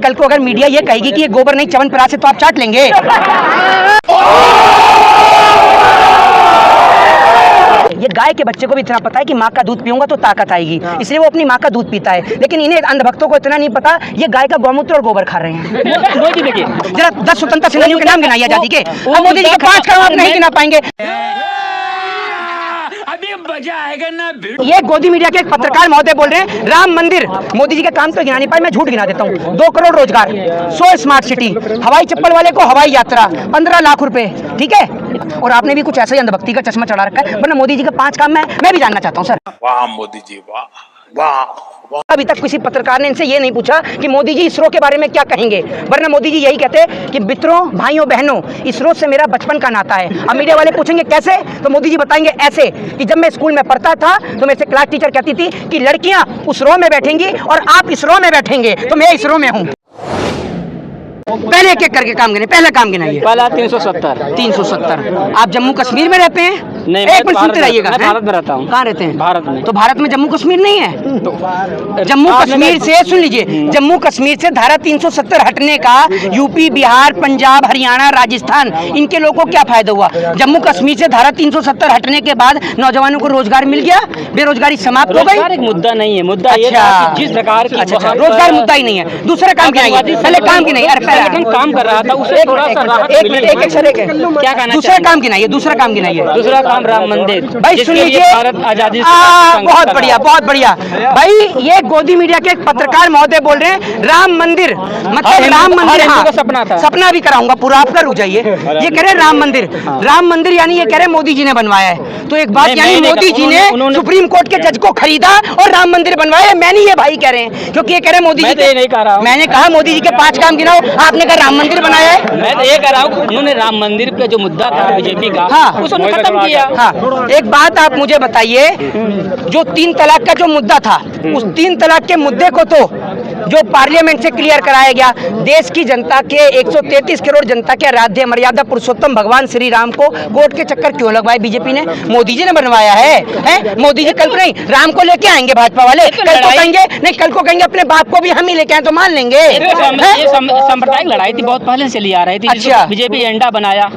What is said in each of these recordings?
कल को अगर मीडिया ये कहेगी कि ये गोबर नहीं च्यवनप्राश है तो आप चाट लेंगे। ये गाय के बच्चे को भी इतना पता है कि माँ का दूध पीऊंगा तो ताकत आएगी, इसलिए वो अपनी माँ का दूध पीता है। लेकिन इन्हें अंधभक्तों को इतना नहीं पता ये गाय का गौमूत्र और गोबर खा रहे हैं। मोदी देखिए जरा 10 स्वतंत्रता सेनानियों के नाम गिनाइए आजादी के, अब मोदी जी के 5 काम आप नहीं गिना पाएंगे। अभी मजा आएगा ना। ये गोदी मीडिया के एक पत्रकार महोदय बोल रहे हैं राम मंदिर, मोदी जी के काम तो गिना नहीं पाए, मैं झूठ गिना देता हूँ। 2 करोड़ रोजगार, 100 स्मार्ट सिटी, हवाई चप्पल वाले को हवाई यात्रा, 15 लाख रुपए, ठीक है। और आपने भी कुछ ऐसा ही अंधभक्ति का चश्मा चढ़ा रखा है, वरना मोदी जी के 5 काम मैं भी जानना चाहता हूँ सर। वाह मोदी जी, वाह वाह। अभी तक किसी पत्रकार ने इनसे ये नहीं पूछा कि मोदी जी इसरो के बारे में क्या कहेंगे, वरना मोदी जी यही कहते कि मित्रों, भाइयों, बहनों, इसरो से मेरा बचपन का नाता है। अब मीडिया वाले पूछेंगे कैसे, तो मोदी जी बताएंगे ऐसे कि जब मैं स्कूल में पढ़ता था तो मेरे से क्लास टीचर कहती थी कि लड़कियां उस रो में बैठेंगी और आप इस रो में बैठेंगे, तो मैं इस रो में हूँ। पहले एक एक करके काम गिनाइए, पहला काम गिनाइए। पहला 370। 370। आप जम्मू कश्मीर में रहते हैं? नहीं, एक मिनट सुनते रहिएगा। मैं भारत में रहता हूँ। कहाँ रहते हैं? भारत में। तो भारत में जम्मू कश्मीर नहीं है? तो जम्मू कश्मीर से, सुन लीजिए, जम्मू कश्मीर से धारा 370 हटने का यूपी, बिहार, पंजाब, हरियाणा, राजस्थान, इनके लोगों को क्या फायदा हुआ? जम्मू कश्मीर से धारा 370 हटने के बाद नौजवानों को रोजगार मिल गया, बेरोजगारी समाप्त हो गई। एक मुद्दा नहीं है, मुद्दा ये था कि जिस प्रकार की रोजगार मुद्दा ही नहीं है। दूसरा काम गिनाइए, पहले काम गिनाइए। काम कर रहा था उसे थोड़ा सा राहत मिली। क्या कहना? दूसरा काम गिनाइए, दूसरा काम गिनाइए। दूसरा काम राम मंदिर। भाई सुन लीजिए, भारत आजादी बहुत बढ़िया, बहुत बढ़िया। भाई ये गोदी मीडिया के एक पत्रकार महोदय बोल रहे हैं राम मंदिर, मतलब राम मंदिर, हाँ, सपना था, सपना भी कराऊंगा पूरा, आप रुक जाइए। ये कह रहे राम मंदिर, राम मंदिर यानी ये कह रहे मोदी जी ने बनवाया है। तो एक बात, यानी मोदी जी ने सुप्रीम कोर्ट के जज को खरीदा और राम मंदिर बनवाया। मैं नहीं, ये भाई कह रहे हैं, क्योंकि ये कह रहे मोदी जी नहीं कह रहा हूं। मैंने कहा मोदी जी के 5 काम गिनाओ, आपने कहा राम मंदिर बनाया है। मैं तो ये कह रहा हूँ उन्होंने राम मंदिर पे जो मुद्दा था बीजेपी का, हाँ, उसने खत्म किया। हाँ, एक बात आप मुझे बताइए, जो 3 तलाक का जो मुद्दा था, उस 3 तलाक के मुद्दे को तो जो पार्लियामेंट से क्लियर कराया गया, देश की जनता के 133 करोड़ जनता के आराध्य मर्यादा पुरुषोत्तम भगवान श्री राम को कोर्ट के चक्कर क्यों लगवाए बीजेपी ने? मोदी जी ने बनवाया है। मोदी जी कल को नहीं, राम को लेके आएंगे भाजपा वाले, कल को कहेंगे नहीं, कल को कहेंगे अपने बाप को भी हम ही लेके आए तो मान लेंगे। सांप्रदायिक लड़ाई थी, बहुत पहले से चली आ रही थी। अच्छा, बीजेपी एजेंडा बनाया।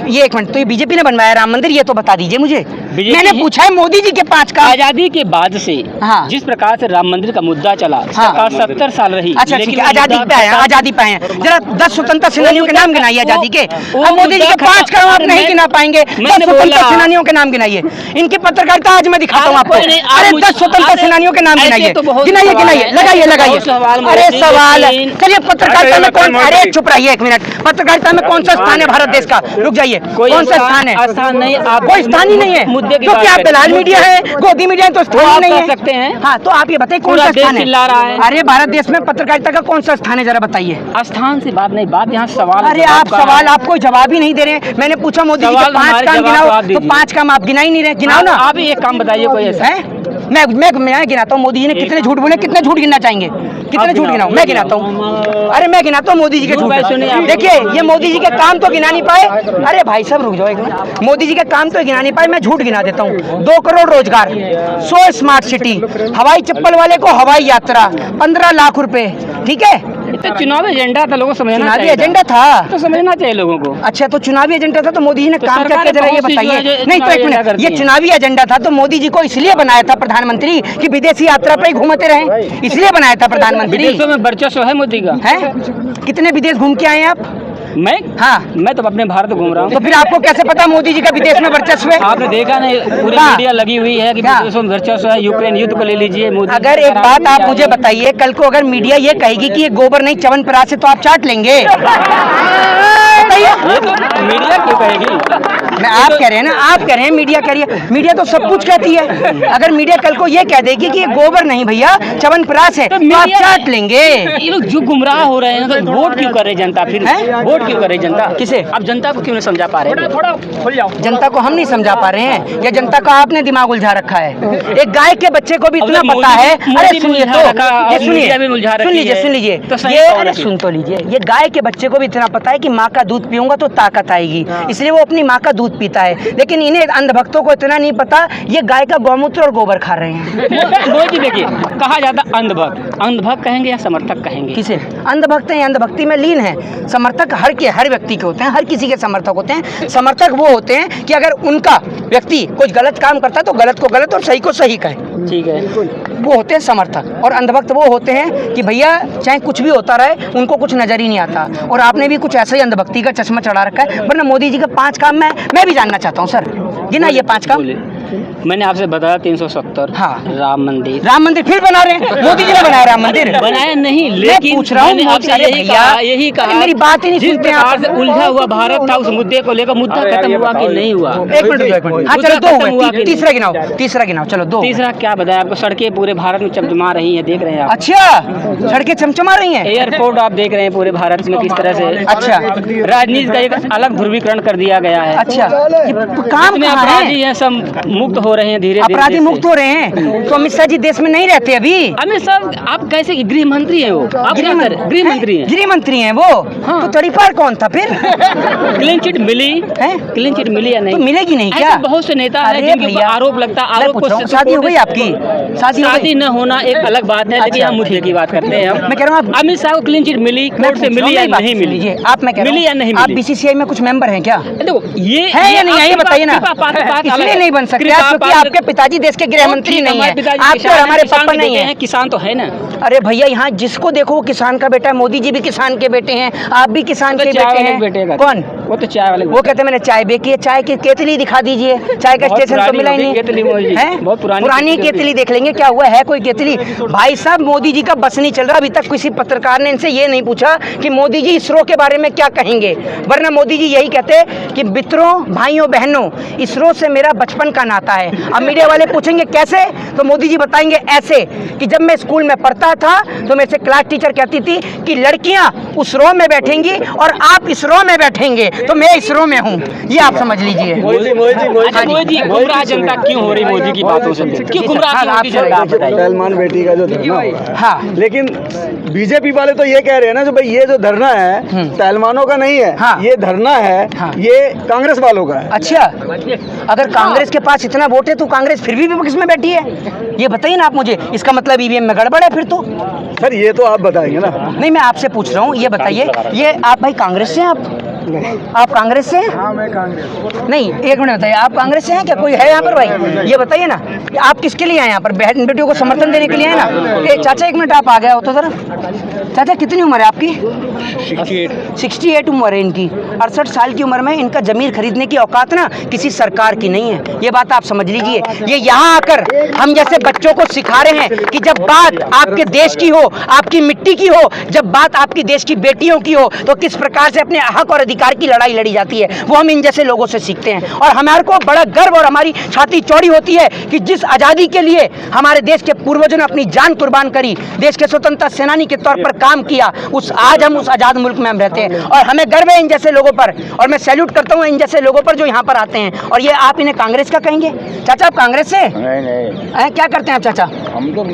ये एक मिनट, तो ये बीजेपी ने बनवाया राम मंदिर, ये तो बता दीजिए मुझे। मैंने पूछा है मोदी जी के 5 काम। आजादी के बाद से, हाँ, जिस प्रकार से राम मंदिर का मुद्दा चला, हाँ, 70 साल रही। अच्छा ठीक है, आजादी पे आए, आजादी पे आए। जरा 10 स्वतंत्रता सेनानियों के नाम गिनाइए आजादी के, अब मोदी जी के 5 काम आप नहीं गिना पाएंगे। 10 स्वतंत्रता सेनानियों के नाम गिनाइए, इनकी पत्रकारिता आज मैं दिखाता हूँ आपको। अरे 10 स्वतंत्रता सेनानियों के नाम गिनाइए, गिनाइए गिनाइए, लगाइए लगाइए। अरे सवाल, चलिए पत्रकारिता में कौन, अरे चुप रहिए एक मिनट, पत्रकारिता में कौन सा स्थान है भारत देश का? रुक जाइए, कौन सा स्थान है? स्थान नहीं, कोई स्थान ही नहीं है। मुद्दे तो क्या दलाल मीडिया है, गोदी मीडिया है, तो स्थान ही नहीं है सकते हैं। हाँ, तो आप ये बताइए कौन सा स्थान है? अरे भारत देश में पत्रकारिता का कौन सा स्थान है, जरा बताइए। स्थान से बात नहीं, बात यहाँ सवाल। अरे आप सवाल, आप कोई जवाब ही नहीं दे रहे। मैंने पूछा मोदी जी के 5 काम गिनाओ, तो 5 काम आप गिना ही नहीं रहे। गिनाओ ना, आप एक काम बताइए कोई ऐसा है। मैं गिनाता हूँ मोदी जी ने कितने झूठ बोले, कितने झूठ गिनना चाहेंगे, कितने झूठ गिनाऊं? मैं गिनाता हूँ। अरे मैं गिनाता हूँ मोदी जी के झूठ। देखिए ये मोदी जी के काम तो गिना नहीं पाए। अरे भाई साहब रुक जाओ एक मिनट, मोदी जी के काम तो गिना नहीं पाए, मैं झूठ गिना देता हूँ। 2 करोड़ रोजगार, 100 स्मार्ट सिटी, हवाई चप्पल वाले को हवाई यात्रा, 15 लाख रुपए, ठीक है। तो चुनावी एजेंडा था, लोगों को समझना चाहिए। चुनावी एजेंडा था तो समझना चाहिए लोगों को। अच्छा, तो चुनावी एजेंडा था तो मोदी जी ने काम क्या किया, जरा ये बताइए। नहीं तो एक मिनट, ये चुनावी एजेंडा था तो मोदी जी को इसलिए बनाया था प्रधानमंत्री कि विदेशी यात्रा पे ही घूमते रहे, इसलिए बनाया था प्रधानमंत्री। विदेशों में वर्चस्व है मोदी का। है? कितने विदेश घूम के आए हैं आप? मैं, हाँ, मैं तो अपने भारत घूम रहा हूँ। तो फिर आपको कैसे पता मोदी जी का विदेश में वर्चस्व है? आपने देखा नहीं, पूरी मीडिया लगी हुई है कि विदेशों में वर्चस्व है। यूक्रेन युद्ध को ले लीजिए, मोदी। अगर एक बात आप मुझे बताइए, कल को अगर मीडिया ये कहेगी कि ये गोबर नहीं च्यवनप्राश है तो आप चाट लेंगे? बताइए। मीडिया क्यों कहेगी? मैं, आप कह रहे हैं ना, आप कह रहे हैं मीडिया कह रही है, मीडिया तो सब कुछ कहती है। अगर मीडिया कल को ये कह देगी कि ये गोबर नहीं भैया च्यवनप्राश है तो आप चाट लेंगे। ये लोग जो गुमराह हो रहे हैं, तो वोट क्यों कर रहे जनता? फिर वोट क्यों करे जनता? किसे? अब जनता को क्यों नहीं समझा पा रहे? थोड़ा खुल जाओ। जनता को हम नहीं समझा पा रहे हैं या जनता का आपने दिमाग उलझा रखा है? एक गाय के बच्चे को भी इतना पता है। अरे सुनिए तो, सुन लीजिए, ये, अरे सुन तो लीजिए, ये गाय के बच्चे को भी इतना पता है कि माँ का दूध पीऊंगा तो ताकत आएगी, इसलिए वो अपनी माँ का दूध दूध पीता है, लेकिन इन्हें अंधभक्तों को इतना नहीं पता ये गाय का गौमूत्र और गोबर खा रहे हैं। मोदी जी देखिए, कहा जाता अंधभक्त, अंधभक्त कहेंगे या समर्थक कहेंगे? किसे? अंधभक्त हैं, अंधभक्ति में लीन है। समर्थक हर व्यक्ति के होते हैं, हर किसी के समर्थक होते हैं। समर्थक वो होते हैं कि अगर उनका व्यक्ति कुछ गलत काम करता है तो गलत को गलत और सही को सही कहे, ठीक है, वो होते हैं समर्थक। और अंधभक्त वो होते हैं कि भैया चाहे कुछ भी होता रहे, उनको कुछ नजर ही नहीं आता। और आपने भी कुछ ऐसा ही अंधभक्ति का चश्मा चढ़ा रखा है। वरना मोदी जी का 5 काम मैं भी जानना चाहता हूँ सर, गिना ये 5 काम। मैंने आपसे बताया 370, हाँ, राम मंदिर फिर बना रहे हैं। मोदी जी ने बनाया राम मंदिर? बनाया नहीं, लेकिन पूछ रहा हूँ आपसे, यही कहा मेरी बात ही नहीं सुनते आप। उलझा हुआ भारत था, उस मुद्दे को लेकर मुद्दा खत्म हुआ कि नहीं हुआ? एक मिनट, हाँ चलो 2 हुए, तीसरा गिनाओ, चलो 2। तीसरा क्या बताया आपको? सड़कें पूरे भारत में चमचमा रही हैं, देख रहे हैं आप। अच्छा, सड़कें चमचमा रही हैं। एयरपोर्ट आप देख रहे हैं पूरे भारत में किस तरह से। अच्छा, राजनीति का एक अलग ध्रुवीकरण कर दिया गया है। अच्छा, काम में अपराधी है सब मुक्त हो रहे हैं, धीरे धीरे अपराधी मुक्त हो रहे हैं। तो अमित शाह जी देश में नहीं रहते अभी? अमित शाह आप कैसे? गृह मंत्री है वो, गृह मंत्री हैं वो। हाँ। तो तड़ीपार कौन था फिर? क्लीन चिट मिली है? क्लीन चिट मिली या नहीं? तो मिलेगी नहीं क्या? बहुत से नेता है जिनके ऊपर आरोप लगता है। आरोप को शादी हो गई आपकी? शादी न होना एक अलग बात है, लेकिन हम मुद्दे की बात करते हैं। मैं कह रहा हूँ अमित शाह को क्लीन चिट मिली, कोर्ट से मिली या नहीं मिली? आप मैं कह रहा हूँ मिली या नहीं? आप बीसीसीआई में कुछ मेंबर हैं क्या? देखो ये है या नहीं है, ये बताइए ना। इसलिए नहीं बन सकते क्योंकि आपके पिताजी देश के गृह मंत्री नहीं है, आपके और हमारे पापा नहीं है। किसान तो है ना। अरे भैया यहाँ जिसको देखो वो किसान का बेटा है। मोदी जी भी किसान के बेटे हैं, आप भी किसान के बेटे हैं। कौन? वो तो चाय वाले। वो कहते हैं मैंने चाय बेची है। चाय की केतली दिखा दीजिए, चाय का स्टेशन तो मिला ही नहीं है। बहुत पुरानी केतली देख लेंगे, क्या हुआ है कोई केतली? भाई साहब मोदी जी का बस नहीं चल रहा। अभी तक किसी पत्रकार ने इनसे ये नहीं पूछा कि मोदी जी इसरो के बारे में क्या कहेंगे। वरना मोदी जी यही कहते कि मित्रों, भाइयों, बहनों, इसरो से मेरा बचपन का नाता है। अब मीडिया वाले पूछेंगे कैसे, तो मोदी जी बताएंगे ऐसे कि जब मैं स्कूल में पढ़ता था तो मेरे से क्लास टीचर कहती थी कि लड़कियां उस रो में बैठेंगी और आप इस रो में बैठेंगे, तो मैं इस रो में हूँ। ये आप समझ लीजिए। मोदी जी गुमराह जनता क्यों हो रही मोदी की बातों से? क्यों गुमराह? सलमान बेटी का जो धरना हो रहा है, हाँ, लेकिन बीजेपी वाले तो ये कह रहे हैं ना जो भाई ये जो धरना है सलमानों का नहीं है, हाँ, ये धरना है, हाँ, ये कांग्रेस वालों का है। अच्छा, अगर कांग्रेस के पास इतना वोट है तो कांग्रेस फिर भी विपक्ष में बैठी है, ये बताइए ना आप मुझे। इसका मतलब ईवीएम में गड़बड़ है फिर तो? सर ये तो आप बताएंगे ना। नहीं, मैं आपसे पूछ रहा हूँ, ये बताइए, ये आप भाई कांग्रेस से हैं? आप कांग्रेस से हैं? हाँ, मैं कांग्रेस। नहीं, एक मिनट बताइए, आप कांग्रेस से हैं क्या? कोई है यहाँ पर भाई? ये बताइए ना, आप किसके लिए आए यहाँ पर? बहन बेटियों को समर्थन देने के लिए आए ना? चाचा एक मिनट आप आ गया हो तो जरा। चाचा कितनी उम्र है आपकी? 68 उम्र है इनकी। 68 साल की उम्र में इनका जमीन खरीदने की औकात ना किसी सरकार की नहीं है। ये बात आप समझ लीजिए। ये यहाँ आकर हम जैसे बच्चों को सिखा रहे हैं कि जब बात आपके देश की हो, आपकी मिट्टी की हो, जब बात आपकी देश की बेटियों की हो, तो किस प्रकार से अपने हक और अधिकार की लड़ाई लड़ी जाती है, वो हम इन जैसे लोगों से सीखते हैं। और हमारे को बड़ा गर्व और हमारी छाती चौड़ी होती है कि जिस आज़ादी के लिए हमारे देश के पूर्वजों ने अपनी जान कुर्बान करी, देश के स्वतंत्रता सेनानी के तौर पर काम किया, आज हम उस आज़ाद मुल्क में हम रहते हैं। और हमें गर्व है इन जैसे लोगों पर, और मैं सैल्यूट करता हूँ इन जैसे लोगों पर जो यहाँ पर आते हैं। और ये आप इन्हें कांग्रेस का कहेंगे? चाचा आप कांग्रेस से? नहीं। क्या करते हैं आप चाचा? हम तो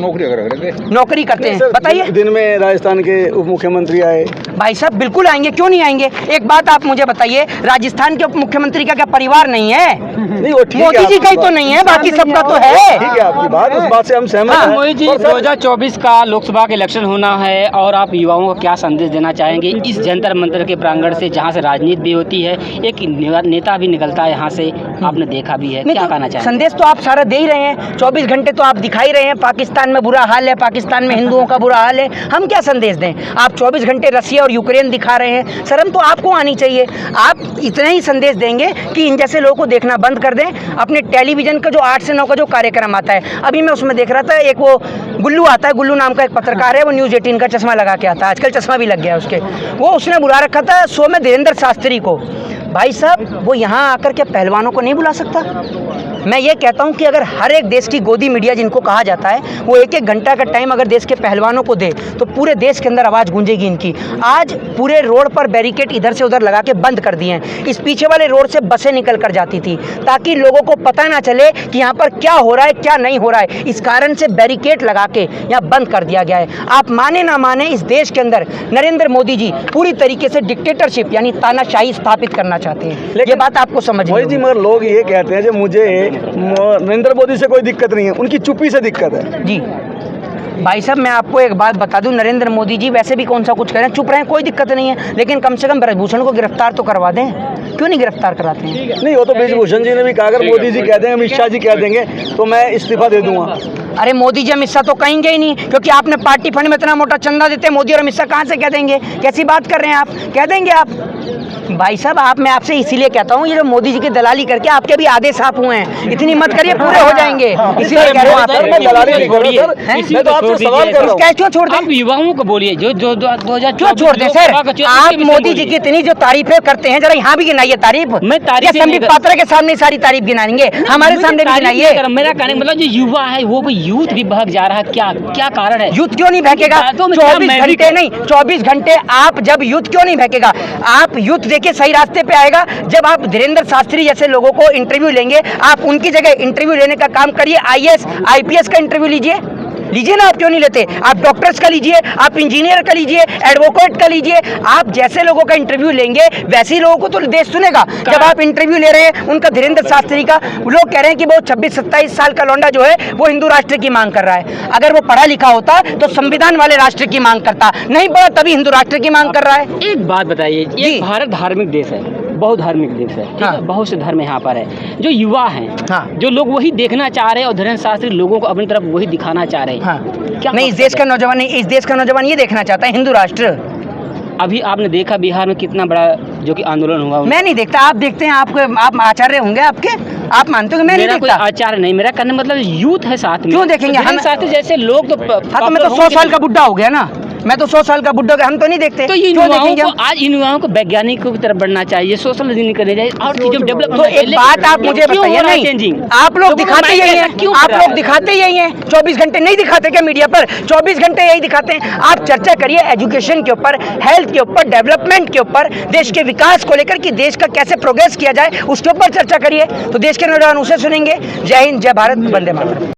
नौकरी करते हैं। बताइए। दिन में राजस्थान के उप मुख्यमंत्री आए। भाई साहब बिल्कुल आएंगे, क्यों नहीं आएंगे। एक बात आप मुझे बताइए, राजस्थान के उप मुख्यमंत्री का क्या परिवार नहीं है? नहीं, वो ठीक मोदी जी का ही तो नहीं है, बाकी सबका तो है। ठीक है आपकी बात, उस बात से हम सहमत हैं। मोदी जी 2024 का लोकसभा के इलेक्शन होना है, और आप युवाओं को क्या संदेश देना चाहेंगे इस जंतर मंतर के प्रांगण से, जहाँ से राजनीति भी होती है, एक नेता भी निकलता है यहाँ से, आपने देखा भी है, क्या कहना चाहेंगे? संदेश तो आप सारा दे ही रहे हैं, 24 घंटे तो आप दिखा ही रहे हैं। पाकिस्तान में बुरा हाल है, पाकिस्तान में हिंदुओं का बुरा हाल है, हम क्या संदेश दें? आप 24 घंटे रसिया और यूक्रेन दिखा रहे हैं, शर्म तो आपको आनी चाहिए। आप इतना ही संदेश देंगे कि इन जैसे लोगों को देखना बंद कर दें। अपने टेलीविजन का जो 8 से 9 का जो कार्यक्रम आता है, अभी मैं उसमें देख रहा था, एक वो गुल्लू आता है, गुल्लू नाम का एक पत्रकार है, वो न्यूज़ 18 का चश्मा लगा के आता है, आजकल चश्मा भी लग गया उसके। वो उसने बुला रखा था शो में धीरेन्द्र शास्त्री को। भाई साहब वो यहाँ आकर के पहलवानों को नहीं बुला सकता? मैं ये कहता हूँ कि अगर हर एक देश की गोदी मीडिया जिनको कहा जाता है, वो 1-1 घंटा का टाइम अगर देश के पहलवानों को दे तो पूरे देश के अंदर आवाज़ गूंजेगी इनकी। आज पूरे रोड पर बैरिकेड इधर से उधर लगा के बंद कर दिए हैं। इस पीछे वाले रोड से बसें निकल कर जाती थी ताकि लोगों को पता ना चले कि यहाँ पर क्या हो रहा है, क्या नहीं हो रहा है। इस कारण से बैरिकेड लगा के यहाँ बंद कर दिया गया है। आप माने ना माने, इस देश के अंदर नरेंद्र मोदी जी पूरी तरीके से डिक्टेटरशिप यानी तानाशाही स्थापित करना चाहते हैं। ये बात आपको समझ मोदी जी, मगर लोग ये कहते हैं कि मुझे नरेंद्र मोदी से कोई दिक्कत नहीं है, उनकी चुप्पी से दिक्कत है। जी भाई साहब, मैं आपको एक बात बता दूं, नरेंद्र मोदी जी वैसे भी कौन सा कुछ कह रहे हैं, चुप रहें, कोई दिक्कत नहीं है, लेकिन कम से कम ब्रजभूषण को गिरफ्तार तो करवा दें। क्यों नहीं गिरफ्तार कराते हैं? नहीं, वो तो ब्रजभूषण जी ने भी कहा, अगर मोदी जी कह देंगे, अमित शाह जी कह देंगे तो मैं इस्तीफा दे दूंगा। अरे मोदी जी अमित शाह तो कहेंगे ही नहीं, क्योंकि आपने पार्टी फंड में इतना मोटा चंदा देते हैं। मोदी और अमित शाह कहाँ से कह देंगे? कैसी बात कर रहे हैं आप? कह देंगे आप? भाई साहब, मैं आपसे इसीलिए कहता हूँ, ये जो मोदी जी की दलाली करके आपके भी आदेश साफ हुए हैं, इतनी मत करिए, पूरे हो जाएंगे। इसीलिए कह रहा हूँ आपसे। मैं दलाली नहीं कर रहा सर, मैं तो आपसे सवाल कर रहा हूँ। क्यों छोड़ दें? आप युवाओं को बोलिए जो 2024 क्यों छोड़ दें सर? आप मोदी जी की इतनी जो तारीफें करते हैं, जरा यहाँ भी गिनाइए तारीफ। मैं तारीफ संबित पात्रा के सामने सारी तारीफ गिनाएंगे, हमारे सामने भी गिनाइए। मेरा कहने मतलब जो युवा है वो यूथ भी बहक जा रहा है, क्या कारण है? यूथ क्यों नहीं बहकेगा? 24 घंटे नहीं, 24 घंटे आप जब यूथ क्यों नहीं बहकेगा? आप यूथ देखिए सही रास्ते पे आएगा जब आप धीरेन्द्र शास्त्री जैसे लोगों को इंटरव्यू लेंगे। आप उनकी जगह इंटरव्यू लेने का काम करिए, IAS IPS का इंटरव्यू लीजिए ना। आप क्यों नहीं लेते? आप डॉक्टर्स का लीजिए, आप इंजीनियर का लीजिए, एडवोकेट का लीजिए। आप जैसे लोगों का इंटरव्यू लेंगे वैसे ही लोगों को तो देश सुनेगा। जब आप इंटरव्यू ले रहे हैं उनका, धीरेन्द्र शास्त्री का, लोग कह रहे हैं कि वो 26-27 साल का लौंडा जो है वो हिंदू राष्ट्र की मांग कर रहा है। अगर वो पढ़ा लिखा होता तो संविधान वाले राष्ट्र की मांग करता, नहीं पढ़ा तभी हिंदू राष्ट्र की मांग कर रहा है। एक बात बताइए, ये भारत धार्मिक देश है, बहुत धार्मिक देश है, ठीक है, बहुत से धर्म यहाँ पर है। जो युवा हैं, जो लोग वही देखना चाह रहे हैं और धीरेन्द्र शास्त्री लोगों को अपनी तरफ वही दिखाना चाह रहे हैं। क्या नहीं, इस देश का नौजवान नहीं, इस देश का नौजवान ये देखना चाहता है हिंदू राष्ट्र। अभी आपने देखा बिहार में कितना बड़ा जो कि आंदोलन हुआ। मैं नहीं देखता, आप देखते हैं। आप आचार्य होंगे आपके, आप मानते हो? मैं नहीं देखता। आचार्य नहीं, मेरा कहने मतलब यूथ है साथ में। क्यों देखेंगे? हम साथ जैसे लोग तो मैं तो 100 साल का बुढ़ा हो गया ना, मैं तो 100 साल का बुढ़ा हो गया, हम तो नहीं देखते। तो आज इन युवाओं को वैज्ञानिकों की तरफ बढ़ना चाहिए, सोशल नहीं करनी चाहिए और चीजों डेवलप। तो एक बात आप मुझे बताइए, नहीं आप लोग दिखाते यही हैं, आप लोग दिखाते यही हैं। 24 घंटे नहीं दिखाते क्या मीडिया पर? 24 घंटे यही दिखाते हैं। आप चर्चा करिए एजुकेशन के ऊपर, हेल्थ के ऊपर, डेवलपमेंट के ऊपर, देश के विकास को लेकर कि देश का कैसे प्रोग्रेस किया जाए, उसके ऊपर चर्चा करिए, तो देश के नौजवान उसे सुनेंगे। जय हिंद, जय भारत, वंदे मातरम।